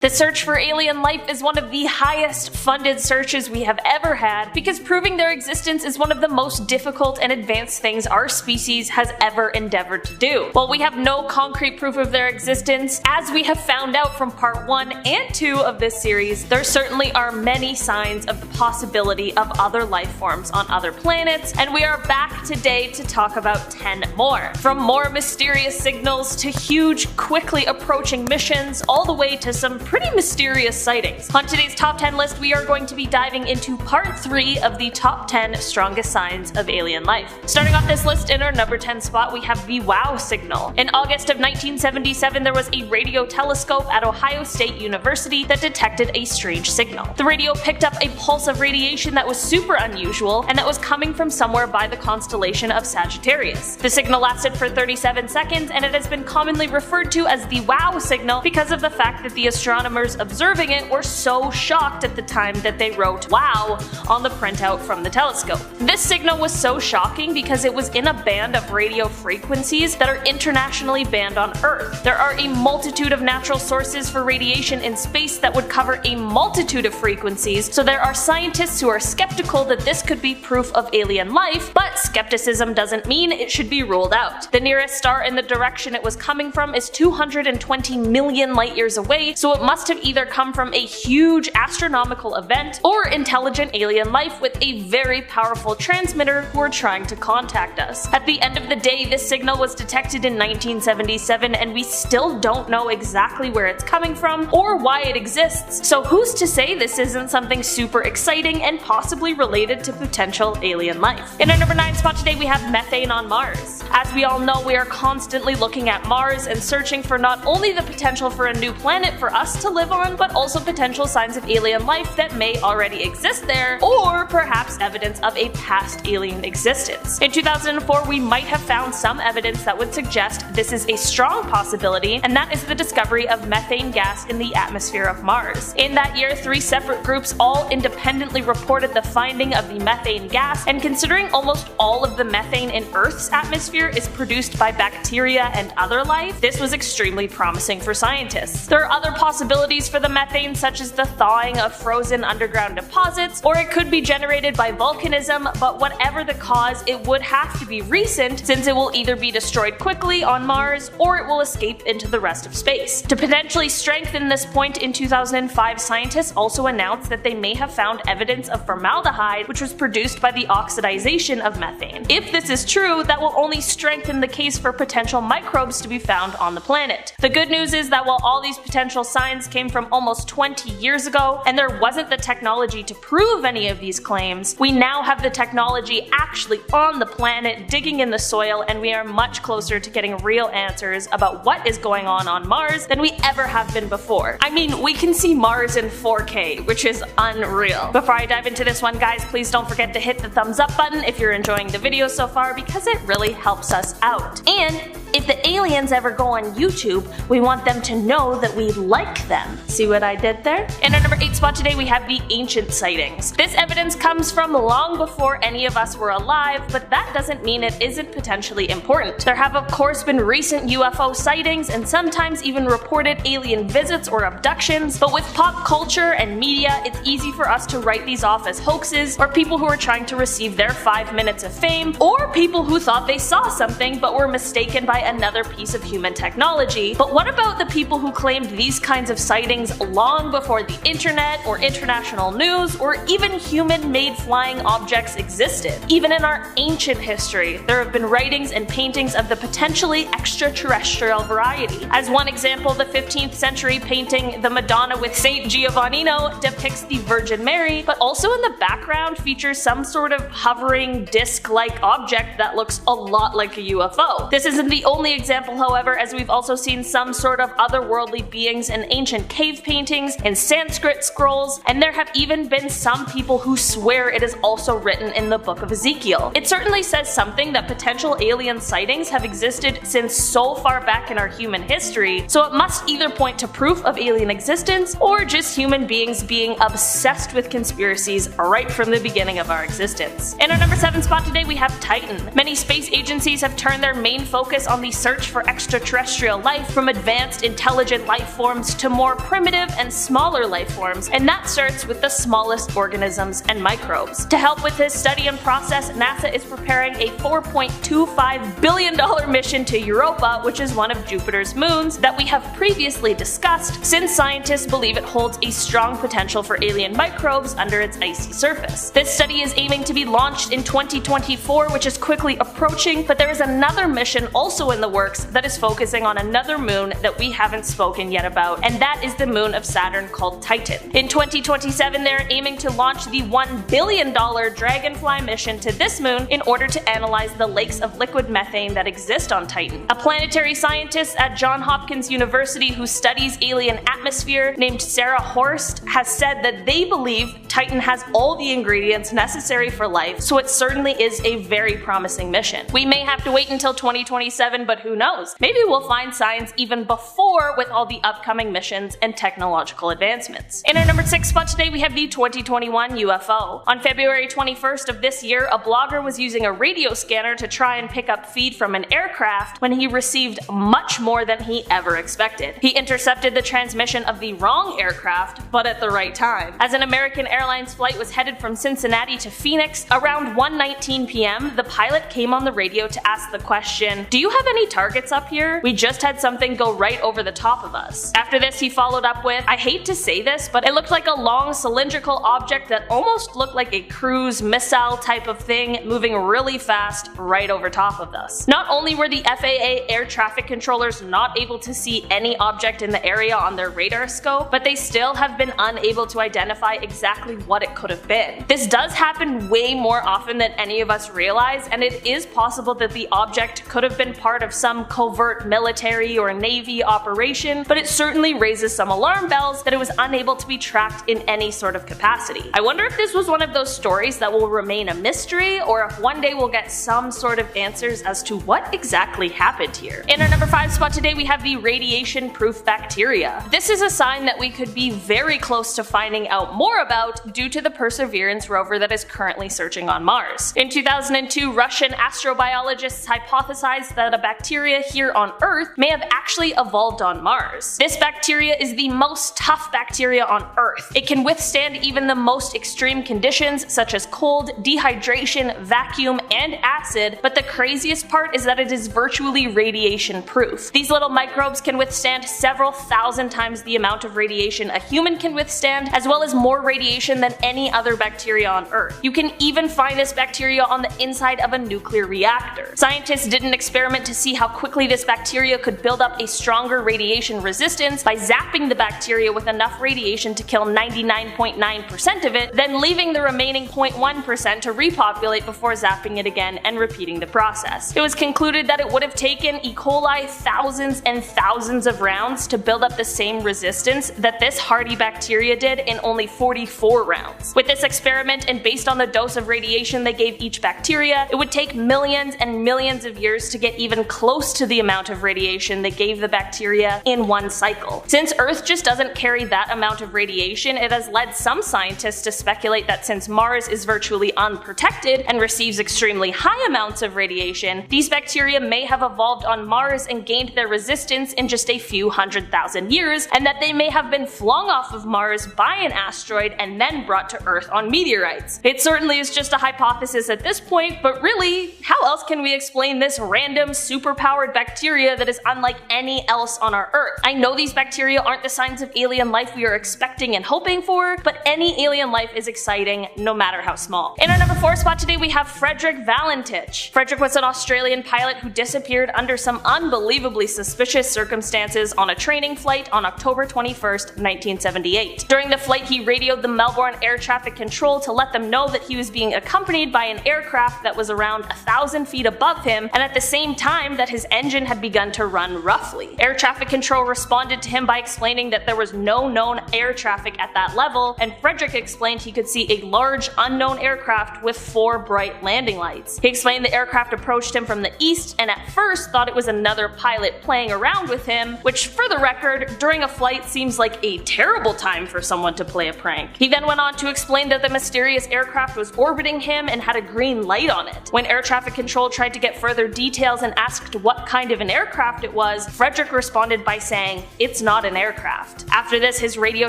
The search for alien life is one of the highest funded searches we have ever had because proving their existence is one of the most difficult and advanced things our species has ever endeavored to do. While we have no concrete proof of their existence, as we have found out from part 1 and 2 of this series, there certainly are many signs of the possibility of other life forms on other planets, and we are back today to talk about 10 more. From more mysterious signals to huge, quickly approaching missions, all the way to some pretty mysterious sightings. On today's top 10 list, we are going to be diving into part 3 of the top 10 strongest signs of alien life. Starting off this list in our number 10 spot, we have the WOW signal. In August of 1977, there was a radio telescope at Ohio State University that detected a strange signal. The radio picked up a pulse of radiation that was super unusual and that was coming from somewhere by the constellation of Sagittarius. The signal lasted for 37 seconds and it has been commonly referred to as the WOW signal because of the fact that the astronomers observing it were so shocked at the time that they wrote "wow" on the printout from the telescope. This signal was so shocking because it was in a band of radio frequencies that are internationally banned on Earth. There are a multitude of natural sources for radiation in space that would cover a multitude of frequencies, so there are scientists who are skeptical that this could be proof of alien life, but skepticism doesn't mean it should be ruled out. The nearest star in the direction it was coming from is 220 million light years away, so it must have either come from a huge astronomical event or intelligent alien life with a very powerful transmitter who are trying to contact us. At the end of the day, this signal was detected in 1977 and we still don't know exactly where it's coming from or why it exists, so who's to say this isn't something super exciting and possibly related to potential alien life. In our number 9 spot today, we have methane on Mars. As we all know, we are constantly looking at Mars and searching for not only the potential for a new planet for us to live on, but also potential signs of alien life that may already exist there, or perhaps evidence of a past alien existence. In 2004, we might have found some evidence that would suggest this is a strong possibility, and that is the discovery of methane gas in the atmosphere of Mars. In that year, 3 separate groups all independently reported the finding of the methane gas, and considering almost all of the methane in Earth's atmosphere is produced by bacteria and other life, this was extremely promising for scientists. There are other possibilities for the methane, such as the thawing of frozen underground deposits, or it could be generated by volcanism, but whatever the cause, it would have to be recent since it will either be destroyed quickly on Mars or it will escape into the rest of space. To potentially strengthen this point, in 2005, scientists also announced that they may have found evidence of formaldehyde, which was produced by the oxidization of methane. If this is true, that will only strengthen the case for potential microbes to be found on the planet. The good news is that while all these potential signs came from almost 20 years ago, and there wasn't the technology to prove any of these claims, we now have the technology actually on the planet digging in the soil, and we are much closer to getting real answers about what is going on Mars than we ever have been before. I mean, we can see Mars in 4K, which is unreal. Before I dive into this one, guys, please don't forget to hit the thumbs up button if you're enjoying the video so far because it really helps us out. And if the aliens ever go on YouTube, we want them to know that we like them. See what I did there? In our number 8 spot today, we have the ancient sightings. This evidence comes from long before any of us were alive, but that doesn't mean it isn't potentially important. There have of course been recent UFO sightings and sometimes even reported alien visits or abductions, but with pop culture and media, it's easy for us to write these off as hoaxes, or people who are trying to receive their 5 minutes of fame, or people who thought they saw something but were mistaken by another piece of human technology. But what about the people who claimed these kinds of sightings long before the internet or international news or even human-made flying objects existed? Even in our ancient history, there have been writings and paintings of the potentially extraterrestrial variety. As one example, the 15th century painting The Madonna with Saint Giovannino depicts the Virgin Mary, but also in the background features some sort of hovering disc-like object that looks a lot like a UFO. This isn't the only example, however, as we've also seen some sort of otherworldly beings in ancient cave paintings and Sanskrit scrolls, and there have even been some people who swear it is also written in the Book of Ezekiel. It certainly says something that potential alien sightings have existed since so far back in our human history, so it must either point to proof of alien existence or just human beings being obsessed with conspiracies right from the beginning of our existence. In our number 7 spot today, we have Titan. Many space agencies have turned their main focus on on the search for extraterrestrial life, from advanced intelligent life forms to more primitive and smaller life forms, and that starts with the smallest organisms and microbes. To help with his study and process, NASA is preparing a $4.25 billion mission to Europa, which is one of Jupiter's moons that we have previously discussed, since scientists believe it holds a strong potential for alien microbes under its icy surface. This study is aiming to be launched in 2024, which is quickly approaching, but there is another mission also in the works that is focusing on another moon that we haven't spoken yet about, and that is the moon of Saturn called Titan. In 2027, they're aiming to launch the $1 billion Dragonfly mission to this moon in order to analyze the lakes of liquid methane that exist on Titan. A planetary scientist at Johns Hopkins University who studies alien atmosphere named Sarah Horst has said that they believe Titan has all the ingredients necessary for life, so it certainly is a very promising mission. We may have to wait until 2027, but who knows? Maybe we'll find signs even before with all the upcoming missions and technological advancements. In our number 6 spot today, we have the 2021 UFO. On February 21st of this year, a blogger was using a radio scanner to try and pick up feed from an aircraft when he received much more than he ever expected. He intercepted the transmission of the wrong aircraft, but at the right time. As an American Airlines flight was headed from Cincinnati to Phoenix, around 1:19 p.m., the pilot came on the radio to ask the question, "Do you have any targets up here? We just had something go right over the top of us." After this, he followed up with, "I hate to say this, but it looked like a long cylindrical object that almost looked like a cruise missile type of thing moving really fast right over top of us." Not only were the FAA air traffic controllers not able to see any object in the area on their radar scope, but they still have been unable to identify exactly what it could have been. This does happen way more often than any of us realize, and it is possible that the object could have been part of some covert military or Navy operation, but it certainly raises some alarm bells that it was unable to be tracked in any sort of capacity. I wonder if this was one of those stories that will remain a mystery, or if one day we'll get some sort of answers as to what exactly happened here. In our number 5 spot today, we have the radiation-proof bacteria. This is a sign that we could be very close to finding out more about due to the Perseverance rover that is currently searching on Mars. In 2002, Russian astrobiologists hypothesized that a bacteria here on Earth may have actually evolved on Mars. This bacteria is the most tough bacteria on Earth. It can withstand even the most extreme conditions such as cold, dehydration, vacuum, and acid, but the craziest part is that it is virtually radiation proof. These little microbes can withstand several thousand times the amount of radiation a human can withstand, as well as more radiation than any other bacteria on Earth. You can even find this bacteria on the inside of a nuclear reactor. Scientists did an experiment to see how quickly this bacteria could build up a stronger radiation resistance by zapping the bacteria with enough radiation to kill 99.9% of it, then leaving the remaining 0.1% to repopulate before zapping it again and repeating the process. It was concluded that it would have taken E. coli thousands and thousands of rounds to build up the same resistance that this hardy bacteria did in only 44 rounds. With this experiment, and based on the dose of radiation they gave each bacteria, it would take millions and millions of years to get even close to the amount of radiation they gave the bacteria in one cycle. Since Earth just doesn't carry that amount of radiation, it has led some scientists to speculate that since Mars is virtually unprotected and receives extremely high amounts of radiation, these bacteria may have evolved on Mars and gained their resistance in just a few 100,000 years, and that they may have been flung off of Mars by an asteroid and then brought to Earth on meteorites. It certainly is just a hypothesis at this point, but really, how else can we explain this random superpowered bacteria that is unlike any else on our Earth? I know these bacteria aren't the signs of alien life we are expecting and hoping for, but any alien life is exciting no matter how small. In our number 4 spot today, we have Frederick Valentich. Frederick was an Australian pilot who disappeared under some unbelievably suspicious circumstances on a training flight on October 21st, 1978. During the flight, he radioed the Melbourne Air Traffic Control to let them know that he was being accompanied by an aircraft that was around 1,000 feet above him, and at the same time that his engine had begun to run roughly. Air Traffic Control responded to him by explaining that there was no known air traffic at that level, and Frederick explained he could see a large unknown aircraft with 4 bright landing lights. He explained the aircraft approached him from the east and at first thought it was another pilot playing around with him, which for the record, during a flight seems like a terrible time for someone to play a prank. He then went on to explain that the mysterious aircraft was orbiting him and had a green light on it. When Air Traffic Control tried to get further details and asked asked what kind of an aircraft it was, Frederick responded by saying, "It's not an aircraft." After this, his radio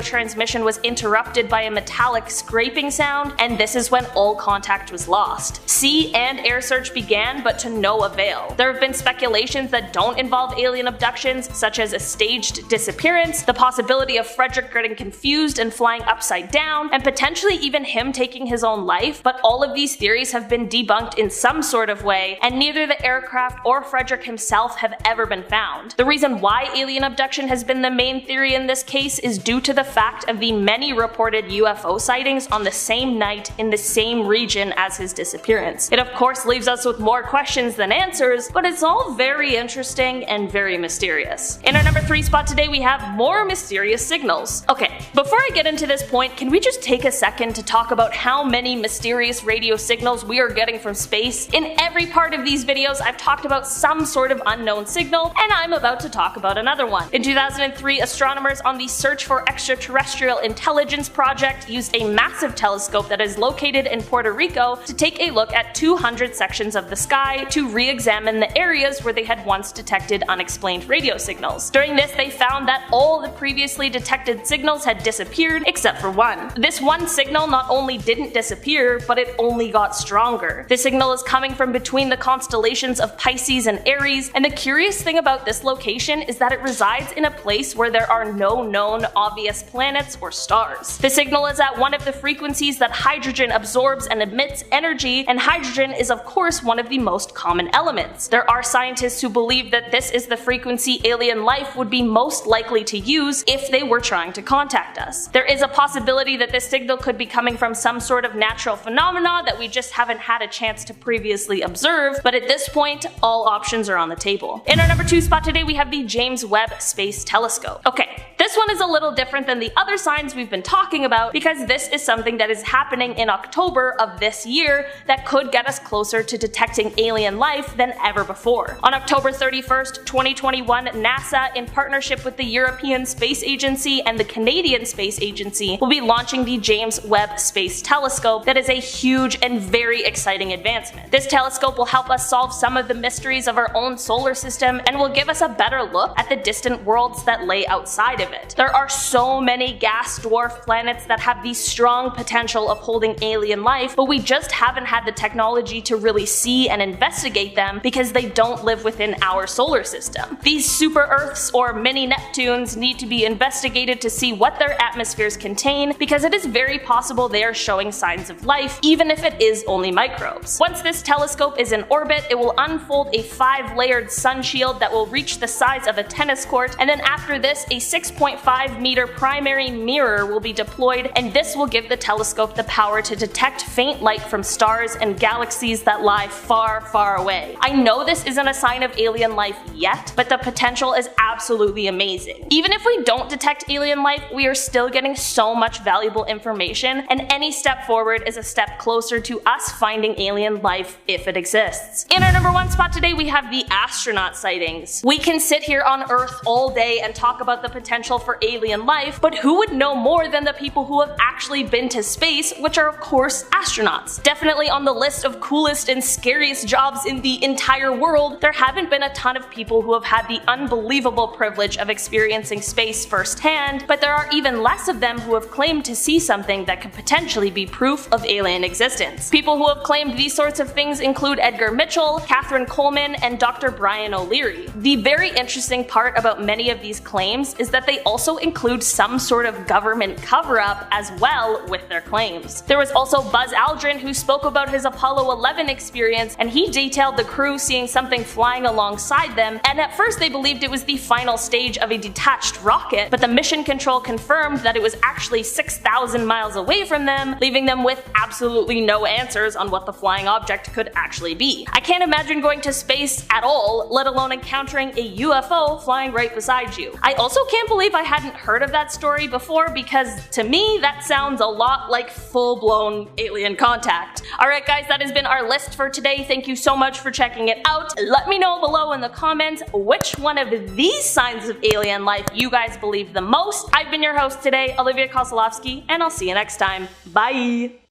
transmission was interrupted by a metallic scraping sound, and this is when all contact was lost. Sea and air search began, but to no avail. There have been speculations that don't involve alien abductions, such as a staged disappearance, the possibility of Frederick getting confused and flying upside down, and potentially even him taking his own life, but all of these theories have been debunked in some sort of way, and neither the aircraft or Frederick himself have ever been found. The reason why alien abduction has been the main theory in this case is due to the fact of the many reported UFO sightings on the same night in the same region as his disappearance. It of course leaves us with more questions than answers, but it's all very interesting and very mysterious. In our number 3 spot today, we have more mysterious signals. Okay, before I get into this point, can we just take a second to talk about how many mysterious radio signals we are getting from space? In every part of these videos, I've talked about some sort of unknown signal, and I'm about to talk about another one. In 2003, astronomers on the Search for Extraterrestrial Intelligence project used a massive telescope that is located in Puerto Rico to take a look at 200 sections of the sky to re-examine the areas where they had once detected unexplained radio signals. During this, they found that all the previously detected signals had disappeared except for one. This one signal not only didn't disappear, but it only got stronger. The signal is coming from between the constellations of Pisces and Aries, and the curious thing about this location is that it resides in a place where there are no known obvious planets or stars. The signal is at one of the frequencies that hydrogen absorbs and emits energy, and hydrogen is of course one of the most common elements. There are scientists who believe that this is the frequency alien life would be most likely to use if they were trying to contact us. There is a possibility that this signal could be coming from some sort of natural phenomena that we just haven't had a chance to previously observe, but at this point, all options are on the table. In our number 2 spot today, we have the James Webb Space Telescope. Okay, this one is a little different than the other signs we've been talking about because this is something that is happening in October of this year that could get us closer to detecting alien life than ever before. On October 31st, 2021, NASA, in partnership with the European Space Agency and the Canadian Space Agency, will be launching the James Webb Space Telescope that is a huge and very exciting advancement. This telescope will help us solve some of the mysteries of our own solar system and will give us a better look at the distant worlds that lay outside of it. There are so many gas dwarf planets that have the strong potential of holding alien life, but we just haven't had the technology to really see and investigate them because they don't live within our solar system. These super Earths or mini Neptunes need to be investigated to see what their atmospheres contain because it is very possible they are showing signs of life, even if it is only microbes. Once this telescope is in orbit, it will unfold a 5-layered sun shield that will reach the size of a tennis court, and then after this, a 6.5 meter primary mirror will be deployed, and this will give the telescope the power to detect faint light from stars and galaxies that lie far, far away. I know this isn't a sign of alien life yet, but the potential is absolutely amazing. Even if we don't detect alien life, we are still getting so much valuable information, and any step forward is a step closer to us finding alien life if it exists. In our number 1 spot today, we have the astronaut sightings. We can sit here on Earth all day and talk about the potential for alien life, but who would know more than the people who have actually been to space, which are of course astronauts. Definitely on the list of coolest and scariest jobs in the entire world, there haven't been a ton of people who have had the unbelievable privilege of experiencing space firsthand, but there are even less of them who have claimed to see something that could potentially be proof of alien existence. People who have claimed these sorts of things include Edgar Mitchell, Catherine Coleman, and Dr. Brian O'Leary. The very interesting part about many of these claims is that they also include some sort of government cover-up as well with their claims. There was also Buzz Aldrin, who spoke about his Apollo 11 experience, and he detailed the crew seeing something flying alongside them, and at first they believed it was the final stage of a detached rocket, but the mission control confirmed that it was actually 6,000 miles away from them, leaving them with absolutely no answers on what the flying object could actually be. I can't imagine going to space at all, let alone encountering a UFO flying right beside you. I also can't believe I hadn't heard of that story before because to me that sounds a lot like full-blown alien contact. Alright guys, that has been our list for today. Thank you so much for checking it out. Let me know below in the comments which one of these signs of alien life you guys believe the most. I've been your host today, Olivia Koslowski, and I'll see you next time. Bye!